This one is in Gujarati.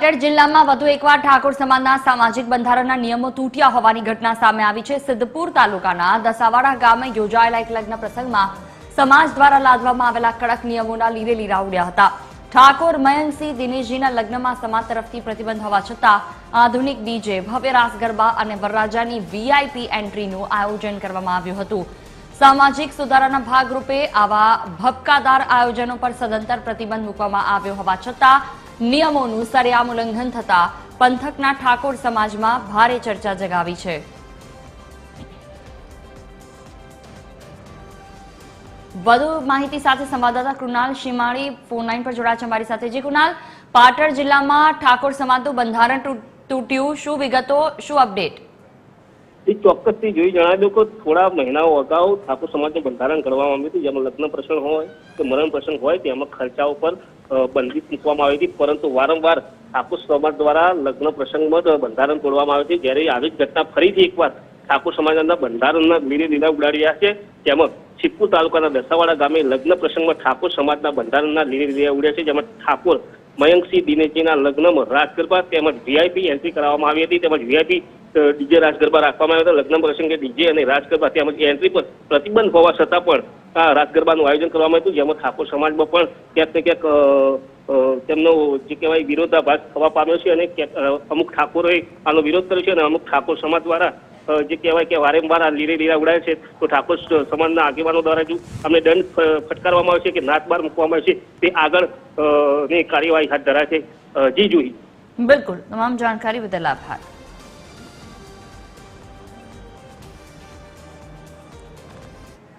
પાટણ જિલ્લામાં વધુ એકવાર ઠાકોર સમાજના સામાજિક બંધારણના નિયમો તૂટ્યા હોવાની ઘટના સામે આવી છે। સિદ્ધપુર તાલુકાના દસાવાડા ગામે યોજાયેલા એક લગ્ન પ્રસંગમાં સમાજ દ્વારા લાદવામાં આવેલા કડક નિયમોના લીરે લીરા ઉડ્યા હતા। ઠાકોર મયંકસિંહ દિનેશજીના લગ્નમાં સમાજ તરફથી પ્રતિબંધ હોવા છતાં આધુનિક ડીજે, ભવ્ય રાસ ગરબા અને વરરાજાની વીઆઈપી એન્ટ્રીનું આયોજન કરવામાં આવ્યું હતું। સામાજિક સુધારાના ભાગરૂપે આવા ભપકાદાર આયોજનો પર સદંતર પ્રતિબંધ મૂકવામાં આવ્યો હોવા છતાં નિયમોનું સરેઆમ ઉલ્લંઘન થતા પંથકના ઠાકોર સમાજમાં ભારે ચર્ચા જગાવી છે। વધુ માહિતી સાથે સંવાદદાતા કૃણાલ શિમાળી ફોન લાઈન પર જોડાયા છે અમારી સાથે। જે કૃણાલ, પાટણ જિલ્લામાં ઠાકોર સમાજનું બંધારણ તૂટ્યું, શું વિગતો, શું અપડેટ? ચોક્કસથી જોઈ જણાવ્યું કે થોડા મહિનાઓ અગાઉ ઠાકોર સમાજનું બંધારણ કરવામાં આવ્યું હતું, જેમાં લગ્ન પ્રસંગ હોય કે મરણ પ્રસંગ હોય તેમાં ખર્ચાઓ પર બંદી મૂકવામાં આવી હતી, પરંતુ વારંવાર ઠાકોર સમાજ દ્વારા લગ્ન પ્રસંગમાં બંધારણ તોડવામાં આવે છે। જ્યારે આવી જ ઘટના ફરીથી એકવાર ઠાકોર સમાજના બંધારણના લીરે લીરા ઉડાડી રહ્યા છે। જેમાં સિદ્ધપુર તાલુકાના દસાવાડા ગામે લગ્ન પ્રસંગમાં ઠાકોર સમાજના બંધારણના લીરે લીરા ઉડ્યા છે, જેમાં ઠાકોર મયંકસિંહ દિનેશજીના લગ્નમાં રાસ ગરબા તેમજ વીઆઈપી એન્ટ્રી કરવામાં આવી હતી, તેમજ વીઆઈપી ડીજે રાસ ગરબા રાખવામાં આવ્યા હતા। લગ્ન પ્રસંગે ડીજે અને રાસ ગરબા તેમજ એન્ટ્રી પર પ્રતિબંધ હોવા છતાં પણ આ રાસ ગરબાનું આયોજન કરવામાં આવ્યું, જેમાં ઠાકોર સમાજમાં પણ ક્યાંક ને ક્યાંક તેમનો જે કહેવાય વિરોધાભાસ થવા પામ્યો છે અને અમુક ઠાકોરોએ આનો વિરોધ કર્યો છે અને અમુક ઠાકોર સમાજ દ્વારા જે કહેવાય કે વારંવાર આ લીરે લીરા ઉડાય છે, તો ઠાકોર સમાજના આગેવાનો દ્વારા જો અમને દંડ ફટકારવામાં આવે છે કે નાક બાર મૂકવામાં આવે છે, તે આગળ ની કાર્યવાહી હાથ ધરાય છે। જી જુહી, બિલકુલ, તમામ જાણકારી બદલ આભાર।